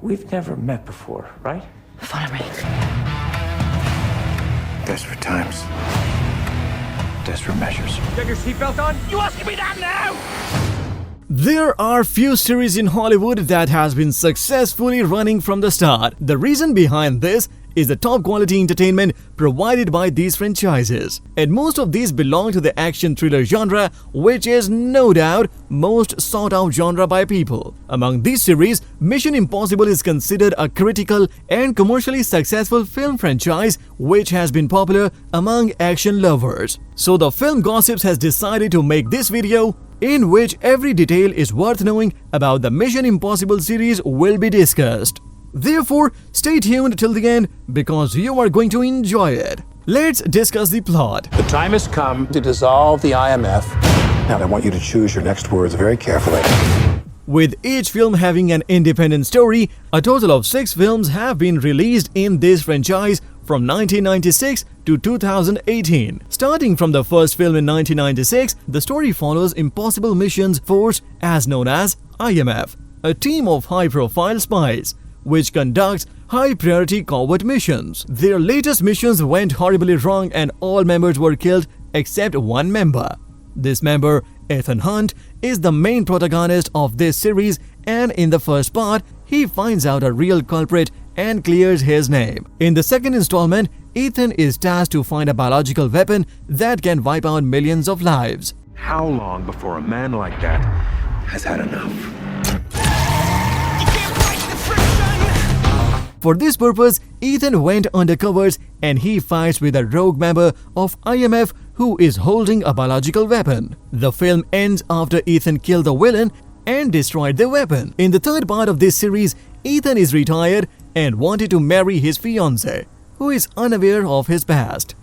We've never met before, right? Follow me. Desperate times. Desperate measures. Get your seatbelt on? You asking me that now? There are few series in Hollywood that has been successfully running from the start. The reason behind this is the top quality entertainment provided by these franchises. And most of these belong to the action thriller genre, which is no doubt most sought out genre by people. Among these series, Mission Impossible is considered a critical and commercially successful film franchise which has been popular among action lovers. So the Film Gossips has decided to make this video in which every detail is worth knowing about the Mission Impossible series will be discussed. Therefore, stay tuned till the end because you are going to enjoy it. Let's discuss the plot. The time has come to dissolve the IMF. Now I want you to choose your next words very carefully. With each film having an independent story, a total of 6 films have been released in this franchise from 1996 to 2018. Starting from the first film in 1996, the story follows Impossible Missions Force, as known as IMF, a team of high-profile spies which conducts high-priority covert missions. Their latest missions went horribly wrong and all members were killed except one member. This member, Ethan Hunt, is the main protagonist of this series, and in the first part, he finds out a real culprit and clears his name. In the second installment, Ethan is tasked to find a biological weapon that can wipe out millions of lives. How long before a man like that has had enough? For this purpose, Ethan went undercovers and he fights with a rogue member of IMF who is holding a biological weapon. The film ends after Ethan killed the villain and destroyed the weapon. In the third part of this series, Ethan is retired and wanted to marry his fiancée, who is unaware of his past.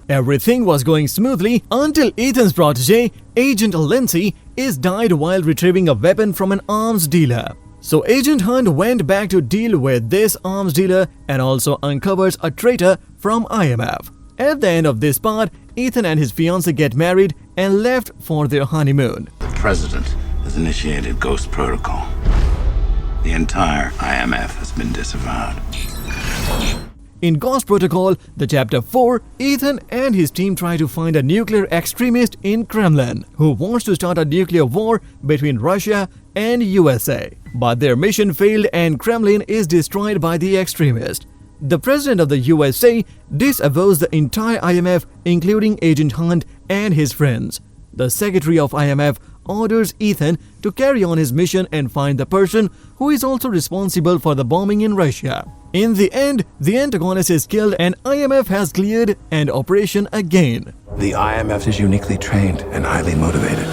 Everything was going smoothly until Ethan's protege, Agent Lindsay, is died while retrieving a weapon from an arms dealer. So Agent Hunt went back to deal with this arms dealer and also uncovers a traitor from IMF. At the end of this part, Ethan and his fiancée get married and left for their honeymoon. The president has initiated Ghost Protocol. The entire IMF has been disavowed. In Ghost Protocol, the Chapter 4, Ethan and his team try to find a nuclear extremist in Kremlin who wants to start a nuclear war between Russia and USA. But their mission failed and Kremlin is destroyed by the extremist. The president of the USA disavows the entire IMF, including Agent Hunt and his friends. The secretary of IMF orders Ethan to carry on his mission and find the person who is also responsible for the bombing in Russia. In the end, the antagonist is killed and IMF has cleared an operation again. The IMF is uniquely trained and highly motivated.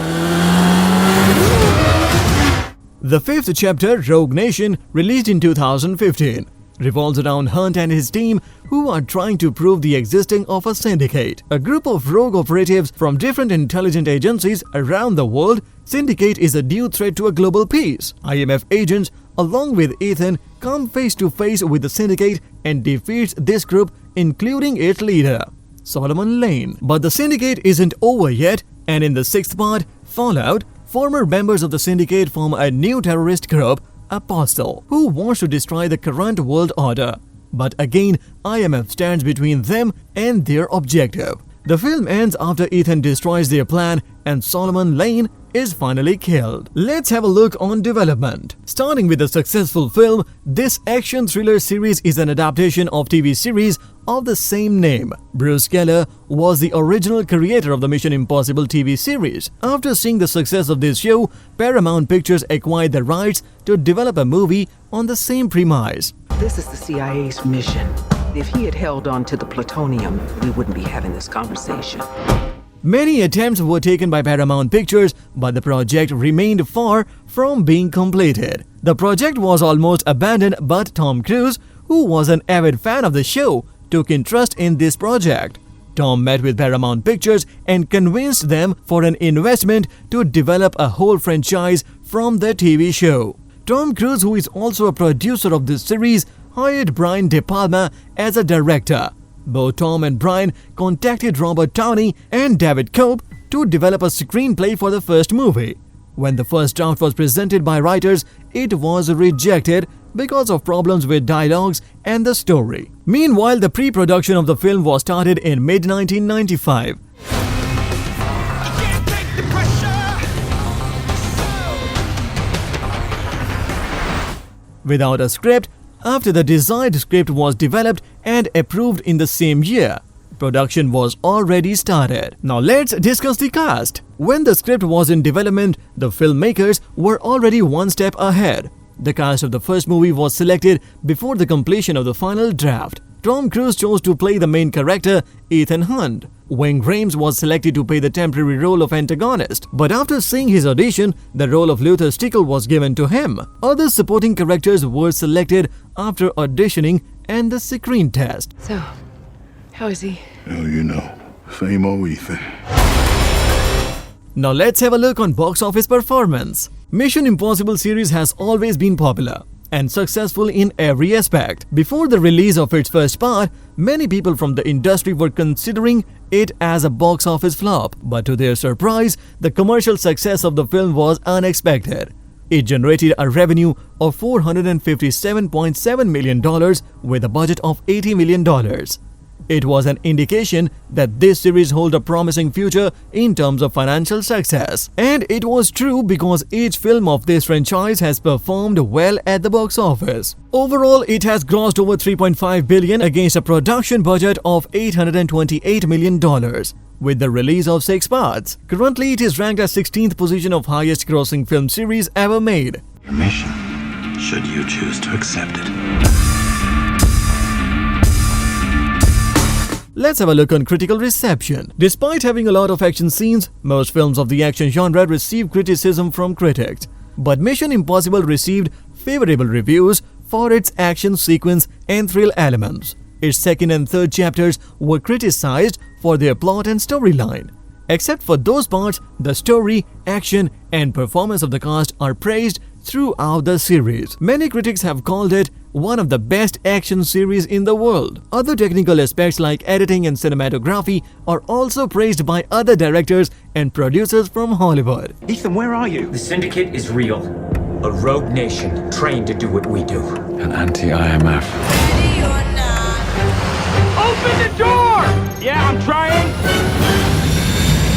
The fifth chapter, Rogue Nation, released in 2015, revolves around Hunt and his team who are trying to prove the existence of a syndicate. A group of rogue operatives from different intelligence agencies around the world. Syndicate is a new threat to a global peace. IMF agents, along with Ethan, come face to face with the syndicate and defeats this group, including its leader, Solomon Lane. But the syndicate isn't over yet, and in the sixth part, Fallout, former members of the syndicate form a new terrorist group, Apostle, who wants to destroy the current world order. But again, IMF stands between them and their objective. The film ends after Ethan destroys their plan and Solomon Lane is finally killed. Let's have a look on development. Starting with the successful film, this action thriller series is an adaptation of TV series of the same name. Bruce Geller was the original creator of the Mission Impossible TV series. After seeing the success of this show, Paramount Pictures acquired the rights to develop a movie on the same premise. This is the CIA's mission. If he had held on to the plutonium, we wouldn't be having this conversation. Many attempts were taken by Paramount Pictures, but the project remained far from being completed. The project was almost abandoned, but Tom Cruise, who was an avid fan of the show, took interest in this project. Tom met with Paramount Pictures and convinced them for an investment to develop a whole franchise from the TV show. Tom Cruise, who is also a producer of this series, hired Brian De Palma as a director. Both Tom and Brian contacted Robert Downey and David Cope to develop a screenplay for the first movie. When the first draft was presented by writers, it was rejected because of problems with dialogues and the story. Meanwhile, the pre-production of the film was started in mid-1995. Without a script, after the desired script was developed and approved in the same year, production was already started. Now let's discuss the cast. When the script was in development, the filmmakers were already one step ahead. The cast of the first movie was selected before the completion of the final draft. Tom Cruise chose to play the main character, Ethan Hunt. Wayne Grimes was selected to play the temporary role of antagonist, but after seeing his audition, the role of Luther Stickle was given to him. Other supporting characters were selected after auditioning and the screen test. So, how is he? Oh, you know, same old Ethan. Now let's have a look on box office performance. Mission Impossible series has always been popular and successful in every aspect. Before the release of its first part, many people from the industry were considering it as a box office flop, but to their surprise, the commercial success of the film was unexpected. It generated a revenue of $457.7 million with a budget of $80 million. It was an indication that this series holds a promising future in terms of financial success. And it was true because each film of this franchise has performed well at the box office. Overall, it has grossed over $3.5 billion against a production budget of $828 million. With the release of 6 parts. Currently, it is ranked as 16th position of highest grossing film series ever made. Your mission, should you choose to accept it. Let's have a look on critical reception. Despite having a lot of action scenes, most films of the action genre receive criticism from critics. But Mission Impossible received favorable reviews for its action sequence and thrill elements. Its second and third chapters were criticized for their plot and storyline. Except for those parts, the story, action, and performance of the cast are praised throughout the series. Many critics have called it one of the best action series in the world. Other technical aspects like editing and cinematography are also praised by other directors and producers from Hollywood. Ethan, where are you? The Syndicate is real. A rogue nation trained to do what we do. An anti-IMF. Open the door! Yeah, I'm trying.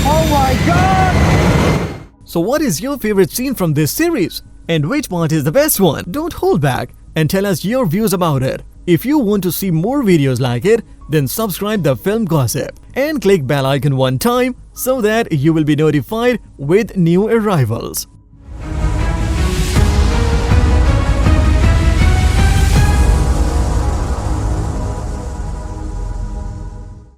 Oh my God! So what is your favorite scene from this series? And which part is the best one? Don't hold back and tell us your views about it. If you want to see more videos like it, then subscribe the Film Gossip and click bell icon one time so that you will be notified with new arrivals.